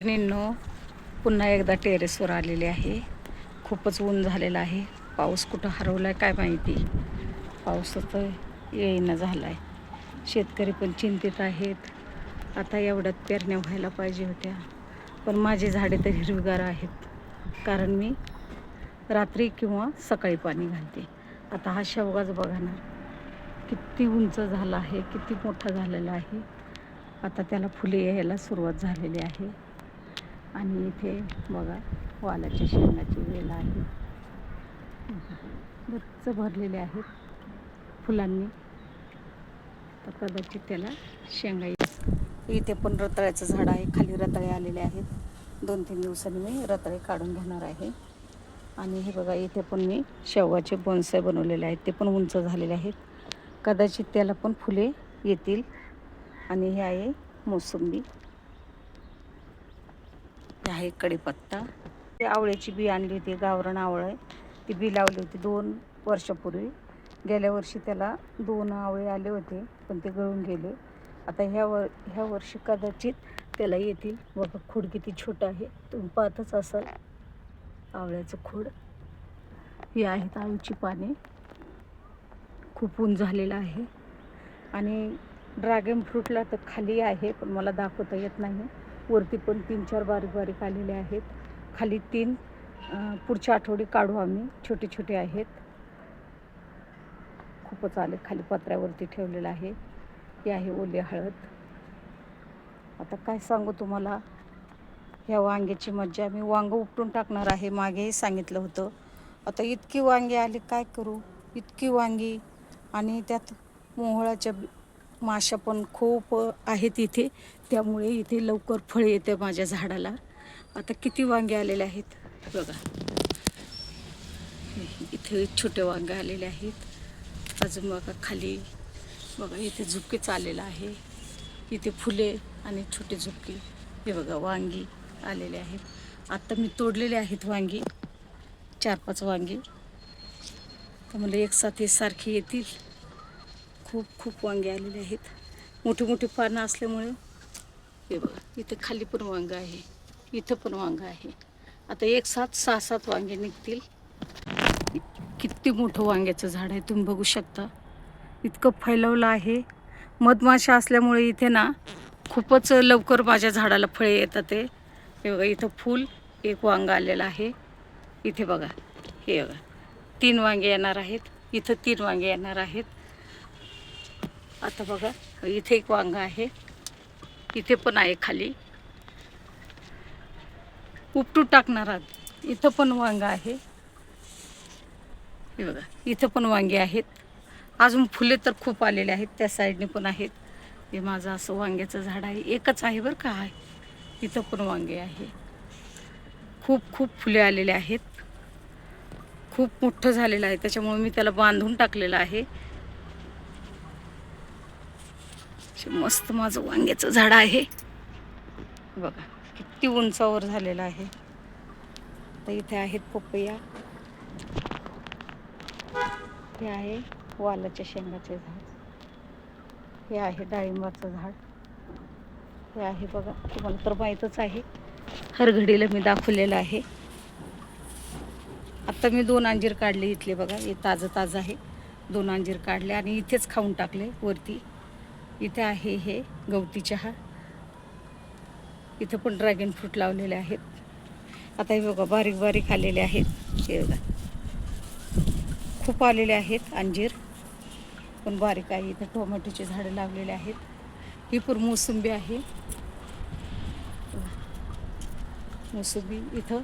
निन्नो पुन्हा एकदा टेरेसवर आलेले आहे. खूपच ऊन झालेलं आहे. पाऊस कुठं हरवलाय काय माहिती. पावसाचं येईना झालाय. शेतकरी पण चिंतित आहेत. आता एवढ्यात पेरण्या व्हायला पाहिजे होत्या, पण माझे झाडे तर हिरवीगार आहेत, कारण मी रात्री किंवा सकाळी पाणी घालते. आता हा शेवगाच बघा ना, किती उंच झाला आहे, किती मोठा झालेला आहे. आता त्याला फुले यायला सुरुवात झालेली आहे. आणि इथे बघा वालाच्या शेंगाची वेल आहे, गच्च भरलेले आहेत फुलांनी. तर कदाचित त्याला शेंगा इथे पण रताळ्याचं झाड आहे. खाली रताळे आलेले आहेत. 2-3 दिवसांनी मी रताळे काढून घेणार आहे. आणि हे बघा इथे पण मी शेवगाचे बोनसाय बनवलेले आहेत. ते पण उंच झालेले आहेत. कदाचित त्याला पण फुले येतील. आणि हे आहे मोसंबी, आहे कढीपत्ता. ते आवळ्याची बी आणली होती, गावरान आवळं आहे. ती बी लावली होती 2 वर्षापूर्वी. गेल्या वर्षी त्याला 2 आवळे आले होते, पण ते गळून गेले. आता ह्या वर्षी कदाचित त्याला येतील. बघा खोड किती छोटं आहे, तुम्ही पाहतच असाल आवळ्याचं खोड. ही आहेत आळूची पाने. खूप ऊन झालेलं आहे. आणि ड्रॅगन फ्रूटला तर खाली आहे, पण मला दाखवता येत नाही. वरती पण 3-4 बारीक बारीक आलेले आहेत. खाली 3 पुढच्या आठवडी काढू आम्ही. छोटे छोटे आहेत, खूपच आले. खाली पत्र्यावरती ठेवलेलं आहे. हे आहे ओली हळद. आता काय सांगू तुम्हाला, ह्या वांग्याची मज्जा. मी वांगं उपटून टाकणार आहे, मागेही सांगितलं होतं. आता इतकी वांगी आली, काय करू. इतकी वांगी, आणि त्यात मोहळाच्या माशा पण खूप आहेत इथे, त्यामुळे इथे लवकर फळ येते माझ्या झाडाला. आता किती वांगे आलेले आहेत बघा. इथे छोटे वांगे आलेले आहेत. अजून बघा खाली बघा, इथे झुपकेच आलेलं आहे. इथे फुले आणि छोटे झुपके. हे बघा वांगी आलेले आहेत. आता मी तोडलेले आहेत वांगी, 4-5 वांगी. तर मला एकसाथ सारखे येतील. खूप वांगे आलेले आहेत. मोठी मोठी पानं असल्यामुळे. हे बघा इथे खाली पण वांग आहे, इथं पण वांग आहे. आता एकसाथ 6-7 वांगे निघतील. किती मोठं वांग्याचं झाड आहे, तुम्ही बघू शकता. इतकं फैलवलं आहे. मधमाशा असल्यामुळे इथे ना खूपच लवकर माझ्या झाडाला फळे येतात ते. हे बघा इथं फूल, एक वांग आलेलं आहे. इथे बघा, हे बघा 3 वांगे येणार आहेत. इथं 3 वांगे येणार आहेत. आता बघा इथे एक वांग आहे, इथे पण आहे खाली. उपटून टाकणार आहात. इथं पण वांग आहे. हे बघा इथं पण वांगे आहेत. अजून फुले तर खूप आलेले आहेत. त्या साईडने पण आहेत. हे माझं असं वांग्याचं झाड आहे. एकच आहे बरं का. इथं पण वांगे आहे. खूप फुले आलेले आहेत. खूप मोठं झालेलं आहे, त्याच्यामुळे मी त्याला बांधून टाकलेलं आहे. मस्त माझं वांग्याचं झाड आहे. बघा किती उंचावर झालेलं आहे. तर इथे आहेत पपया. हे आहे वालाच्या शेंगाचे झाड. हे आहे डाळिंबाचं झाड. हे आहे बघा, तुम्हाला तर माहीतच आहे, हर घडीला मी दाखवलेलं आहे. आता मी 2 अंजीर काढले इथले बघा. हे ताजं आहे. 2 अंजीर काढले आणि इथेच खाऊन टाकले वरती. इथे आहे हे गवती चहा. इथं पण ड्रॅगन फ्रूट लावलेले आहेत. आता हे बघा बारीक बारीक आलेले आहेत. हे बघा खूप आलेले आहेत अंजीर, पण बारीक आहे. इथं टोमॅटोचे झाडं लावलेले आहेत. ही पण मोसंबी आहे. मोसंबी. इथं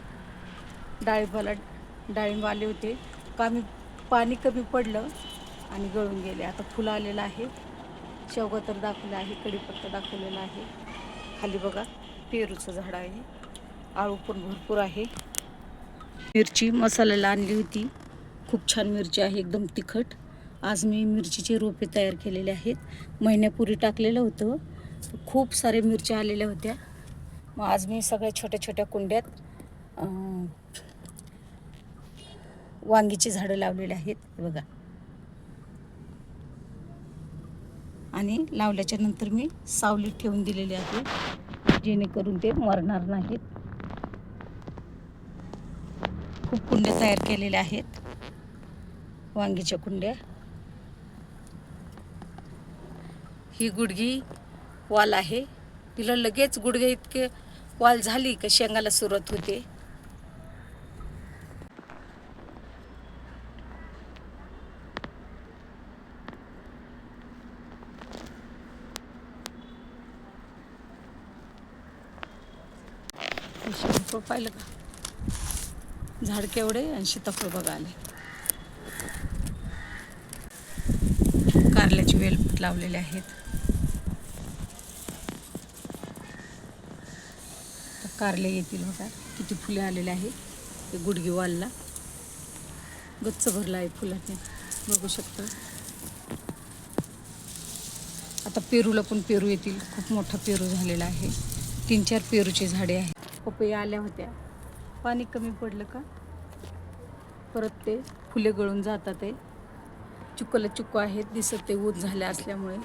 डाळिंब आले होते का, मी पाणी कमी पडलं आणि गळून गेले. आता फुलं आलेलं आहे. शेवगा तर दाखवलं आहे, कढीपत्ता दाखवलेला आहे. खाली बघा पेरूचं झाड आहे. आळू पण भरपूर आहे. मिरची मसाल्याला आणली होती. खूप छान मिरची आहे, एकदम तिखट. आज मी मिरचीचे रोपे तयार केलेले आहेत. महिन्यापूर्वी टाकलेलं होतं. खूप सारे मिरच्या आलेल्या होत्या. मग आज मी सगळ्या छोट्या छोट्या कुंड्यात वांगीची झाडं लावलेली आहेत बघा. आणि लावल्याच्या नंतर मी सावलीत ठेवून दिलेले आहे. जेणेकरून ते मरणार नाहीत. खूप कुंड्या तयार केलेल्या आहेत, वांगीच्या कुंड्या. ही गुडगी वाल आहे. तिला लगेच गुडघे इतके वाल झाली का शेंगाला सुरुवात होते. सीताफळ पाहिलं का, झाड केवढे आणि सीताफळ बघा आले. कारल्याची वेल लावलेले आहेत. कारले येतील बघा, किती फुले आलेले आहेत. ते गुडगी वालला गच्च भरला आहे फुलाने, बघू शकता. आता पेरूला पण पेरू येतील. खूप मोठा पेरू झालेला आहे. 3-4 पेरूचे झाडे आहेत. पपया आल्या होत्या, पाणी कमी पडलं का परत ते फुले गळून जातात. ते चिक्कूला चिक्कू आहेत दिसत, ते ऊन झाले असल्यामुळे.